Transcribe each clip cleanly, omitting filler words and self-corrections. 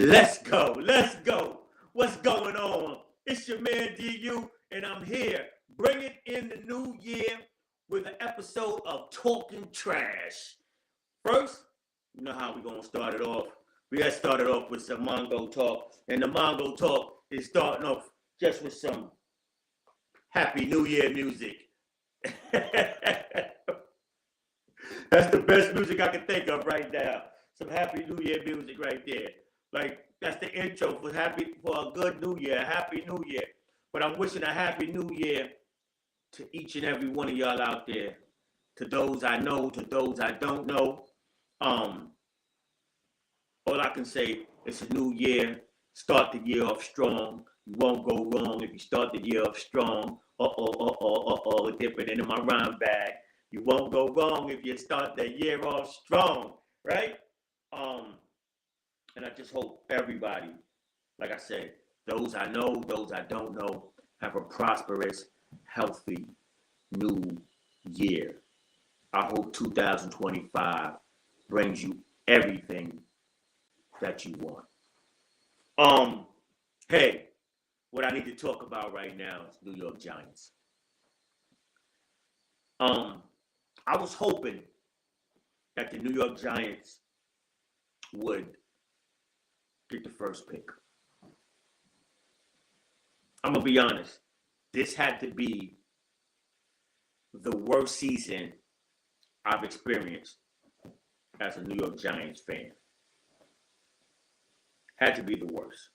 Let's go. Let's go. What's going on? It's your man DU, and I'm here bringing in the new year with an episode of Talking Trash. First, you know how we're going to start it off. We got started off with some Mongo talk, and the Mongo talk is starting off just with some Happy New Year music. That's the best music I can think of right now. Some Happy New Year music right there. Like, that's the intro for a good New Year, a Happy New Year. But I'm wishing a Happy New Year to each and every one of y'all out there. To those I know, to those I don't know. All I can say, it's a new year. Start the year off strong. You won't go wrong if you start the year off strong. Dipping into my rhyme bag. You won't go wrong if you start the year off strong, right? And I just hope everybody, like I said, those I know, those I don't know, have a prosperous, healthy new year. I hope 2025 brings you everything that you want. Hey, what I need to talk about right now is New York Giants. I was hoping that the New York Giants would get the first pick. I'm going to be honest. This had to be the worst season I've experienced as a New York Giants fan. Had to be the worst.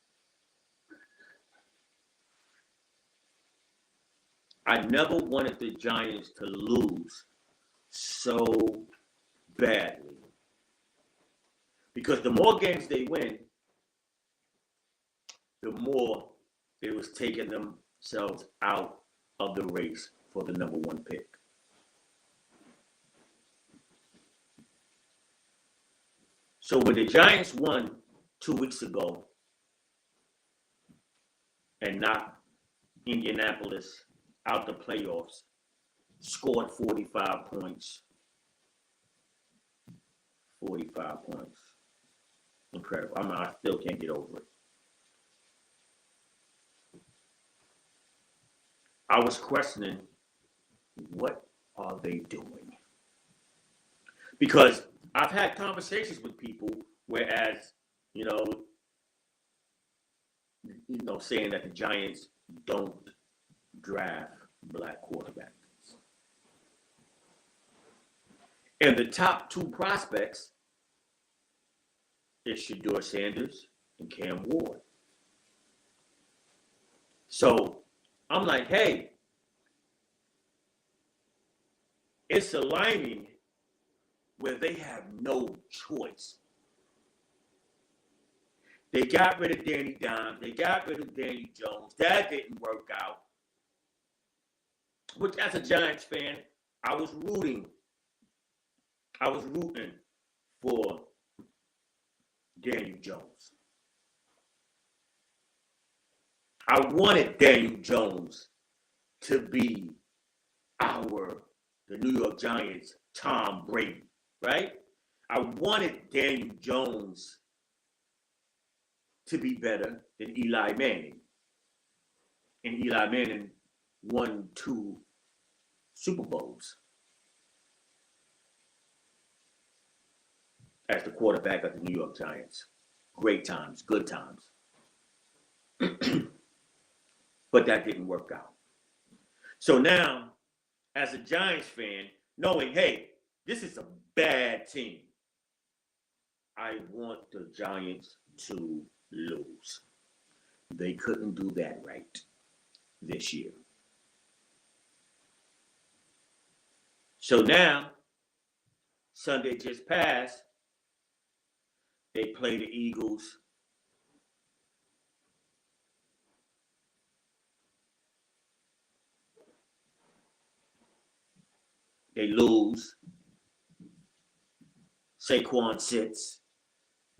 I never wanted the Giants to lose so badly. Because the more games they win, the more it was taking themselves out of the race for the number one pick. So when the Giants won 2 weeks ago and knocked Indianapolis out the playoffs, scored 45 points. 45 points. Incredible. I still can't get over it. I was questioning, what are they doing? Because I've had conversations with people, whereas, saying that the Giants don't draft black quarterbacks. And the top two prospects is Shedeur Sanders and Cam Ward. So I'm like, hey, it's aligning where they have no choice. They got rid of Danny Dimes. They got rid of Danny Jones. That didn't work out. Which, as a Giants fan, I was rooting for Daniel Jones. I wanted Daniel Jones to be the New York Giants' Tom Brady, right? I wanted Daniel Jones to be better than Eli Manning. And Eli Manning won 2 Super Bowls as the quarterback of the New York Giants. Great times, good times. But that didn't work out. So now, as a Giants fan, knowing, hey, this is a bad team, I want the Giants to lose. They couldn't do that right this year. So now, Sunday just passed. They play the Eagles. They lose. Saquon sits.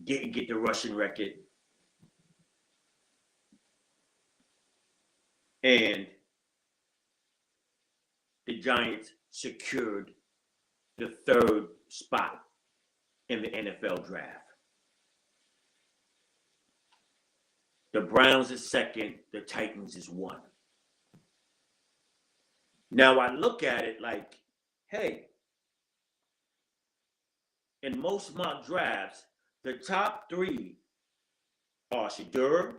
Didn't get the rushing record. And the Giants secured the 3rd spot in the NFL draft. The Browns is second. The Titans is 1. Now I look at it like, hey, in most mock drafts, the top 3 are Shedeur,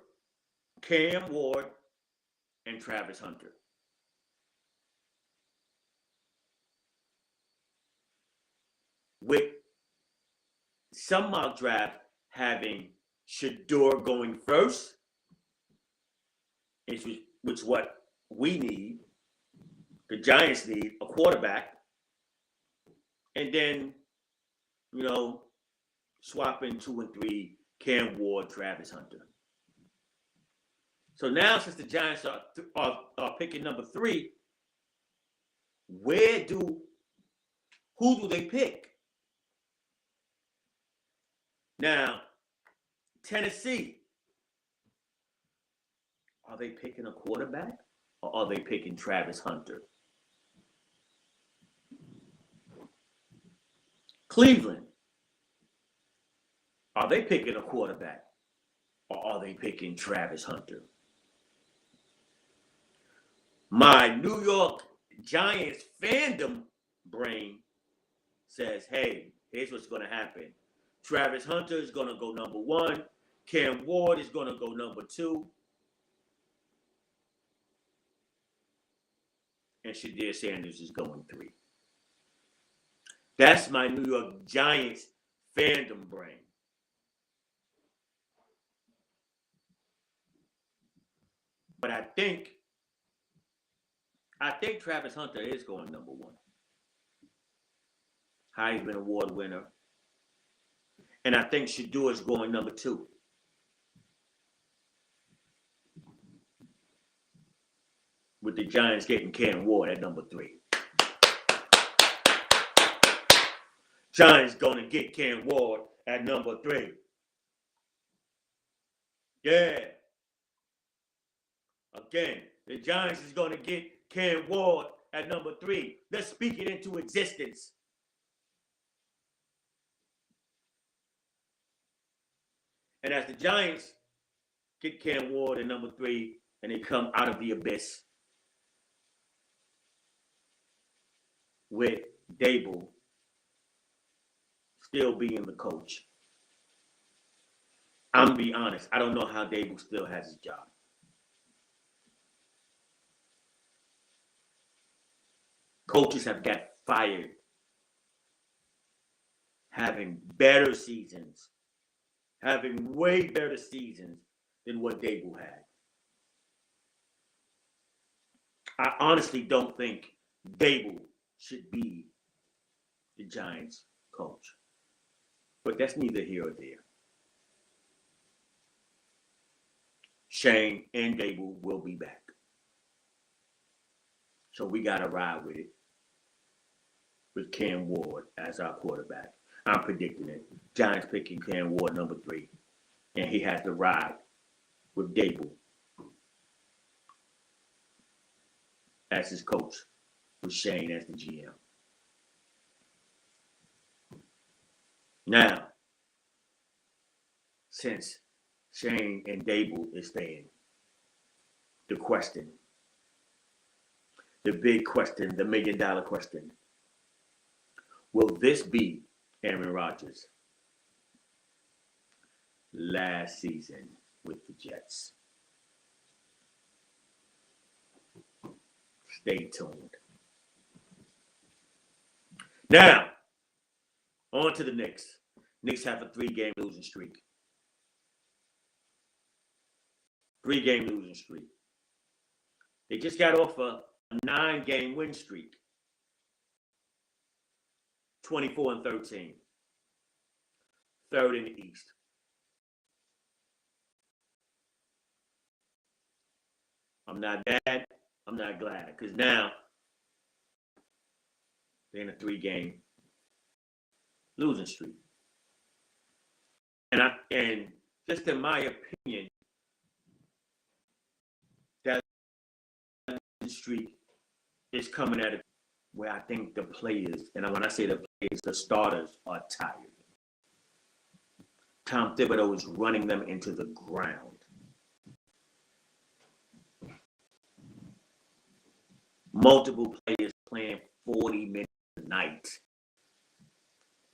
Cam Ward, and Travis Hunter. With some mock draft having Shedeur going first, which is what we need. The Giants need a quarterback. And then, swapping 2 and 3, Cam Ward, Travis Hunter. So now, since the Giants are picking number 3, who do they pick? Now, Tennessee, are they picking a quarterback or are they picking Travis Hunter? Cleveland, are they picking a quarterback or are they picking Travis Hunter? My New York Giants fandom brain says, hey, here's what's going to happen. Travis Hunter is going to go number 1. Cam Ward is going to go number 2. And Shedeur Sanders is going 3. That's my New York Giants fandom brain. But I think Travis Hunter is going number 1. Heisman Award winner. And I think Shedeur is going number 2. With the Giants getting Cam Ward at number 3. Giants going to get Cam Ward at number 3. Yeah. Again, the Giants is going to get Cam Ward at number 3. Let's speak it into existence. And as the Giants get Cam Ward at number 3 and they come out of the abyss with Dable still being the coach, I'm going to be honest, I don't know how Dable still has his job. Coaches have got fired having better seasons, having way better seasons than what Dable had. I honestly don't think Dable should be the Giants coach. But that's neither here or there. Shane and Dable will be back. So we got to ride with it. With Cam Ward as our quarterback. I'm predicting it. Giants picking Cam Ward number 3. And he has to ride with Dable as his coach, with Shane as the GM. Now, since Shane and Dable is staying, the question, the big question, the $1 million question, will this be Aaron Rodgers' last season with the Jets? Stay tuned. Now, on to the Knicks. Knicks have a 3-game losing streak. 3-game losing streak. They just got off a 9-game win streak. 24-13. 3rd in the East. I'm not bad. I'm not glad. Because now they're in a 3-game losing streak. And just in my opinion, that streak is coming at it where I think the players, and when I say the players, the starters are tired. Tom Thibodeau is running them into the ground. multiple players playing 40 minutes a night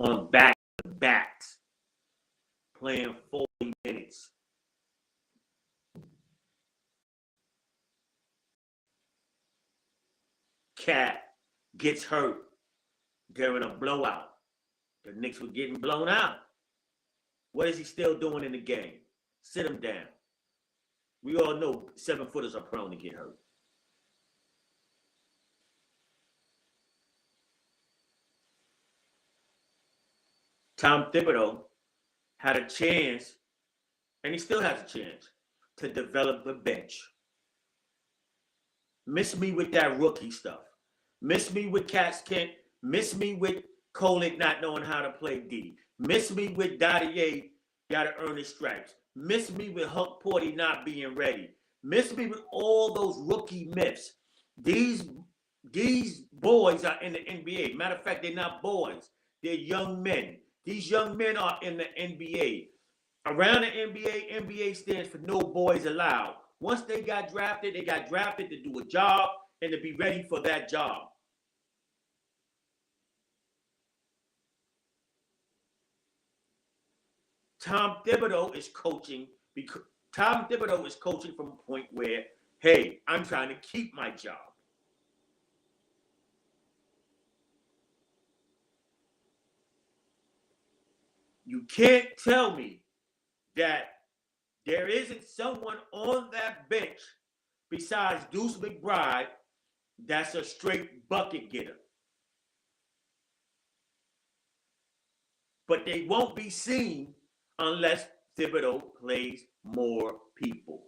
on back-to-backs, playing 40 minutes. Cat gets hurt during a blowout. The Knicks were getting blown out. What is he still doing in the game? Sit him down. We all know 7-footers are prone to get hurt. Tom Thibodeau had a chance, and he still has a chance, to develop the bench. Miss me with that rookie stuff. Miss me with Cass Kent. Miss me with Kolek not knowing how to play D. Miss me with Dottier got to earn his stripes. Miss me with Huck Porty not being ready. Miss me with all those rookie myths. These boys are in the NBA. Matter of fact, they're not boys. They're young men. These young men are in the NBA. Around the NBA stands for no boys allowed. Once they got drafted to do a job and to be ready for that job. Tom Thibodeau is coaching because Tom Thibodeau is coaching from a point where, hey, I'm trying to keep my job. You can't tell me that there isn't someone on that bench besides Deuce McBride that's a straight bucket getter. But they won't be seen unless Thibodeau plays more people.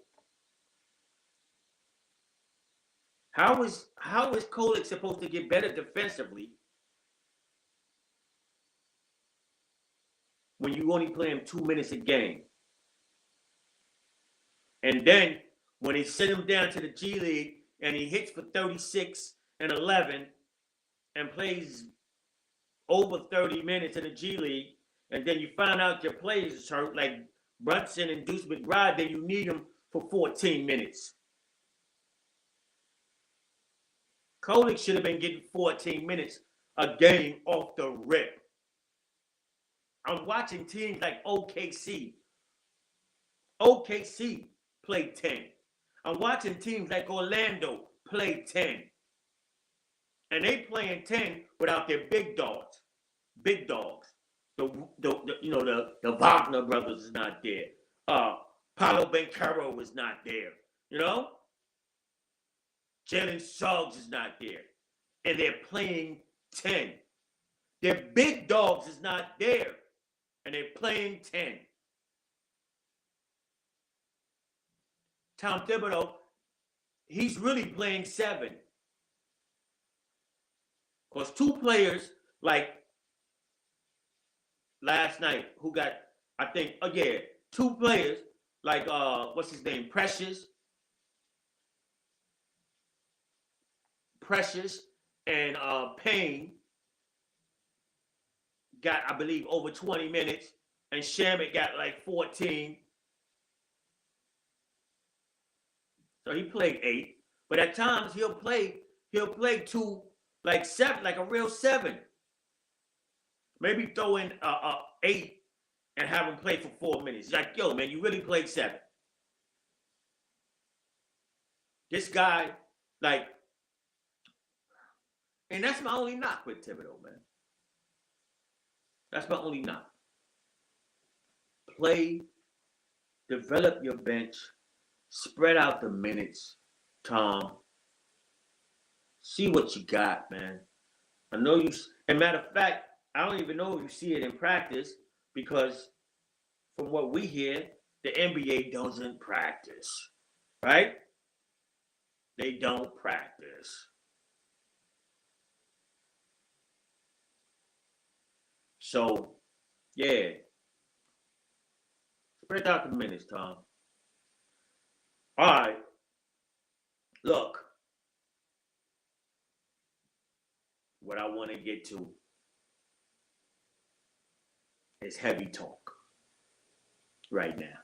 How is Kolek supposed to get better defensively when you only play him 2 minutes a game? And then when they send him down to the G League and he hits for 36 and 11 and plays over 30 minutes in the G League, and then you find out your players is hurt, like Brunson and Deuce McBride, then you need them for 14 minutes. Kolek should have been getting 14 minutes a game off the rip. I'm watching teams like OKC. OKC play 10. I'm watching teams like Orlando play 10. And they playing 10 without their big dogs. Big dogs. The Wagner brothers is not there. Paolo Banchero is not there. You know? Jalen Suggs is not there. And they're playing 10. Their big dogs is not there. And they're playing 10. Tom Thibodeau, he's really playing 7. Because 2 players, like last night, who got, I think, 2 players, like, what's his name, Precious and Payne got, I believe, over 20 minutes, and Shamet got like 14. So he played 8. But at times he'll play 2, like 7, like a real 7. Maybe throw in 8 and have him play for 4 minutes. It's like, yo, man, you really played 7. This guy, like, and that's my only knock with Thibodeau, man. That's my only knock. Play, develop your bench, spread out the minutes, Tom. See what you got, man. I know you, and matter of fact, I don't even know if you see it in practice because from what we hear, the NBA doesn't practice, right? They don't practice. So, yeah. Spread out the minutes, Tom. All right. Look. What I want to get to is heavy talk right now.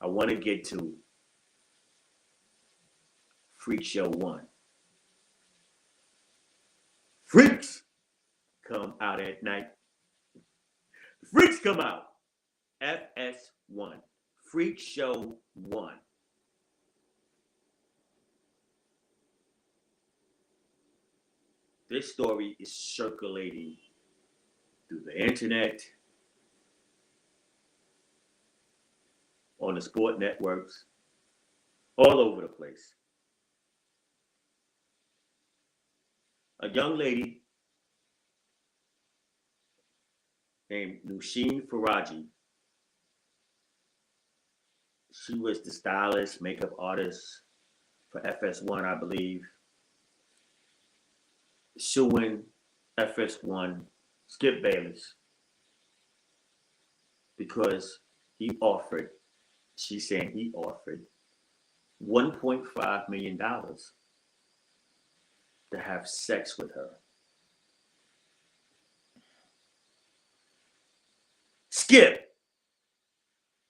I want to get to Freak Show 1. Freaks come out at night. Freaks come out. FS1. Freak Show 1. This story is circulating through the internet, on the sport networks, all over the place. A young lady named Nushin Faraji. She was the stylist, makeup artist for FS1, I believe, suing FS1 Skip Bayless because she's saying he offered $1.5 million to have sex with her. Skip,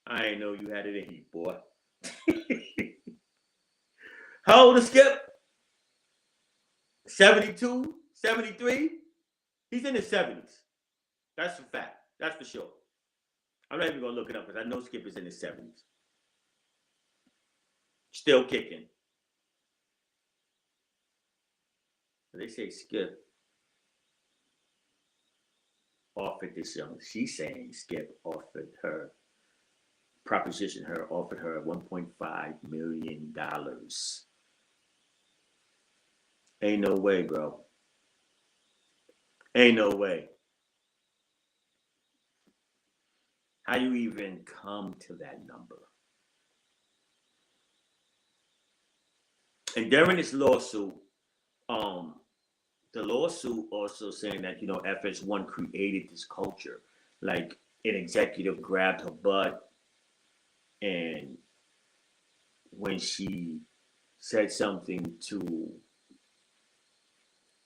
I ain't know you had it in you, boy. How old is Skip? 72, 73? He's in his 70s. That's a fact. That's for sure. I'm not even going to look it up because I know Skip is in his 70s. Still kicking. They say Skip offered this young. She's saying Skip offered her $1.5 million. Ain't no way, bro. Ain't no way. How you even come to that number? And during this lawsuit, the lawsuit also saying that, FS1 created this culture. Like an executive grabbed her butt, and when she said something to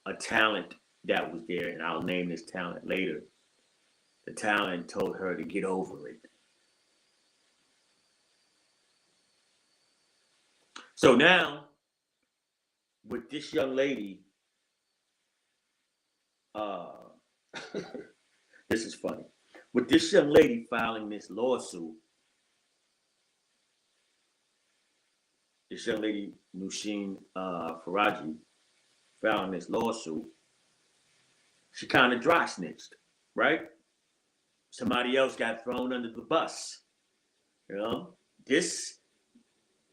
a talent that was there, and I'll name this talent later, the talent told her to get over it. So now, with this young lady, this is funny. With this young lady filing this lawsuit, this young lady, Nushin Faraji, filing this lawsuit, she kind of dry snitched, right? Somebody else got thrown under the bus. This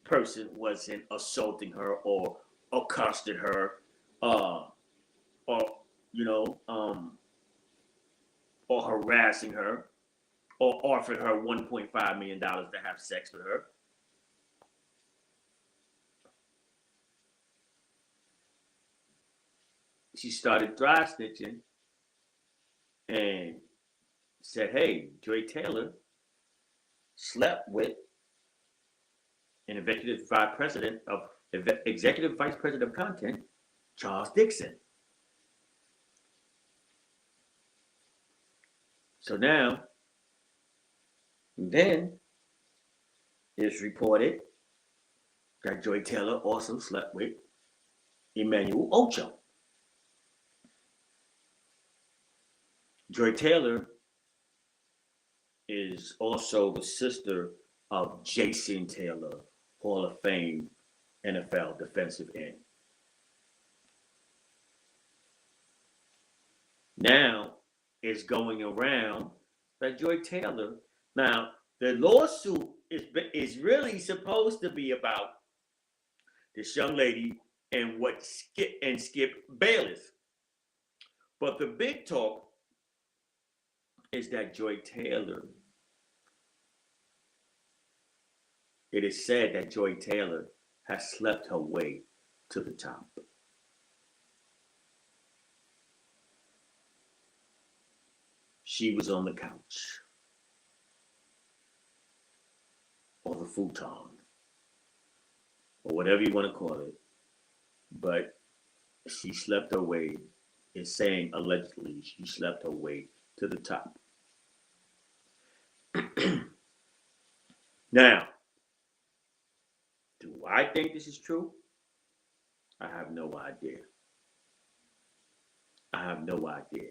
person wasn't assaulting her or accosted her, or or harassing her, or offered her $1.5 million to have sex with her. She started dry snitching and said, hey, Joy Taylor slept with an executive vice president of content, Charles Dixon. So now, then it's reported that Joy Taylor also slept with Emmanuel Ocho. Joy Taylor is also the sister of Jason Taylor, Hall of Fame NFL defensive end. Now it's going around that Joy Taylor. Now the lawsuit is really supposed to be about this young lady and Skip Bayless, but the big talk is that Joy Taylor. It is said that Joy Taylor has slept her way to the top. She was on the couch or the futon or whatever you want to call it, but she slept her way. It's saying allegedly she slept her way to the top. Now, do I think this is true? I have no idea. I have no idea.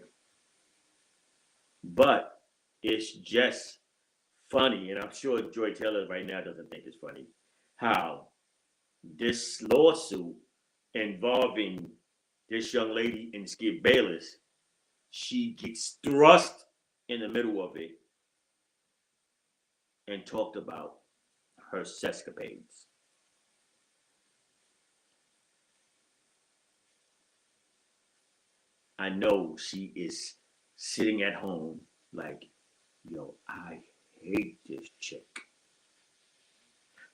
But it's just funny, and I'm sure Joy Taylor right now doesn't think it's funny, how this lawsuit involving this young lady and Skip Bayless, she gets thrust in the middle of it and talked about her sescapades. I know she is sitting at home like, yo, I hate this chick.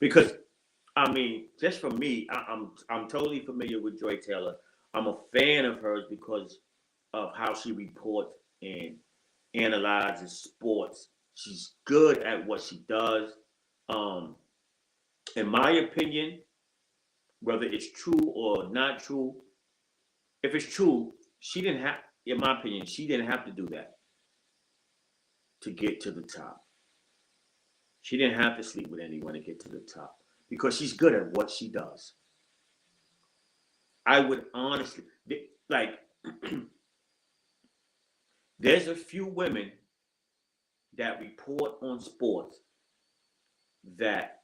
Because I mean, just for me, I'm totally familiar with Joy Taylor. I'm a fan of hers because of how she reports and analyzes sports. She's good at what she does. Um, in my opinion, whether it's true or not true, if it's true, she didn't have, in my opinion, she didn't have to do that to get to the top. She didn't have to sleep with anyone to get to the top because she's good at what she does. I would honestly, like, there's a few women that report on sports that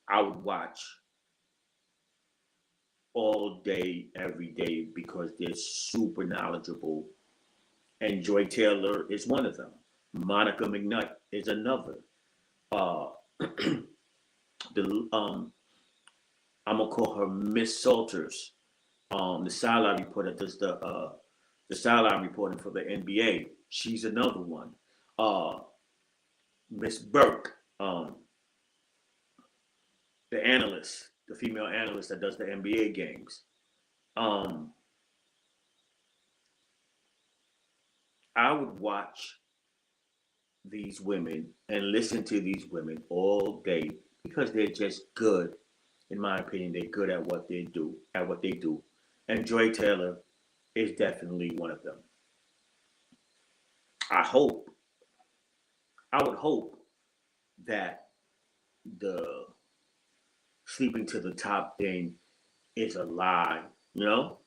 I would watch all day, every day because they're super knowledgeable. And Joy Taylor is one of them. Monica McNutt is another. Uh, the I'm gonna call her Miss Salters, the sideline reporter does the sideline reporting for the NBA. She's another one. Uh, Miss Burke, the analyst, the female analyst that does the NBA games. Um, I would watch these women and listen to these women all day because they're just good. In my opinion, they're good at what they do. And Joy Taylor is definitely one of them. I hope, I would hope that the sleeping to the top thing is a lie. You know,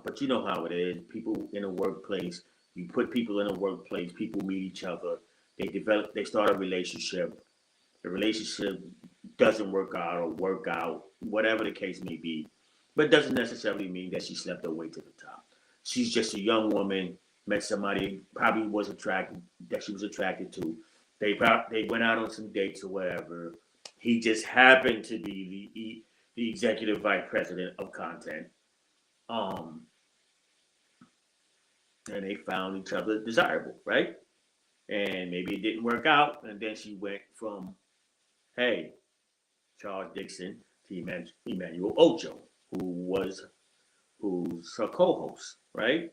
but you know how it is. People in a workplace, you put people in a workplace, people meet each other, they start a relationship. The relationship doesn't work out, whatever the case may be. But it doesn't necessarily mean that she slept her way to the top. She's just a young woman, met somebody probably was attracted that she was attracted to. They went out on some dates or whatever. He just happened to be the executive vice president of content. Um, and they found each other desirable, right? And maybe it didn't work out, and then she went from, hey, Charles Dixon to Emmanuel Ocho, who's her co-host, right?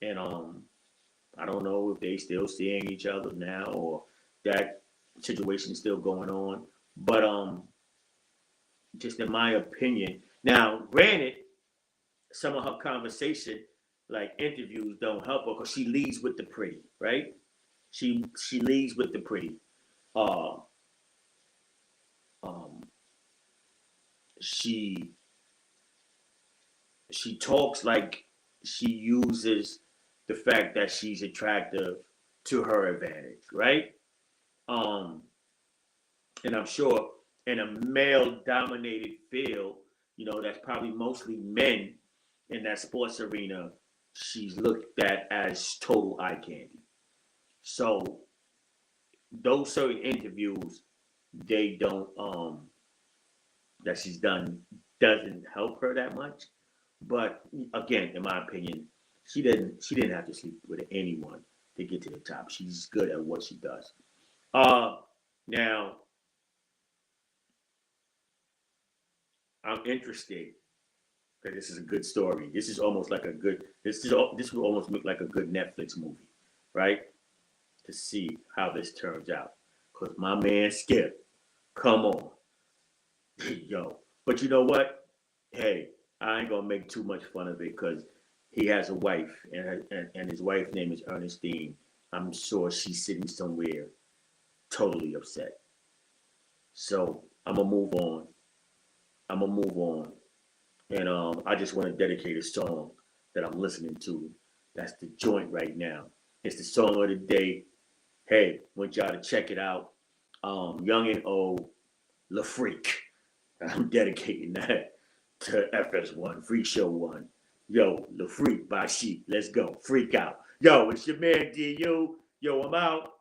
And I don't know if they still seeing each other now or that situation is still going on. But just in my opinion, now granted, some of her conversation, like interviews, don't help her because she leads with the pretty, right? She leads with the pretty. Uh, um, she she talks like she uses the fact that she's attractive to her advantage, right? Um, and I'm sure in a male-dominated field, that's probably mostly men in that sports arena. She's looked at as total eye candy. So those certain interviews, they don't that she's done doesn't help her that much. But again, in my opinion, she didn't have to sleep with anyone to get to the top. She's good at what she does. Uh Now I'm interested because this is a good story. This is almost like a good this will almost look like a good Netflix movie, right? To see how this turns out. Cause my man Skip, come on. Yo. But you know what? Hey, I ain't gonna make too much fun of it because he has a wife, and his wife's name is Ernestine. I'm sure she's sitting somewhere totally upset. So I'm gonna move on. I'm gonna move on. And I just want to dedicate a song that I'm listening to. That's the joint right now. It's the song of the day. Hey, want y'all to check it out. Young and Old, La Freak. I'm dedicating that to FS1, Freak Show 1. Yo, La Freak by Sheep. Let's go. Freak out. Yo, it's your man DU. Yo, I'm out.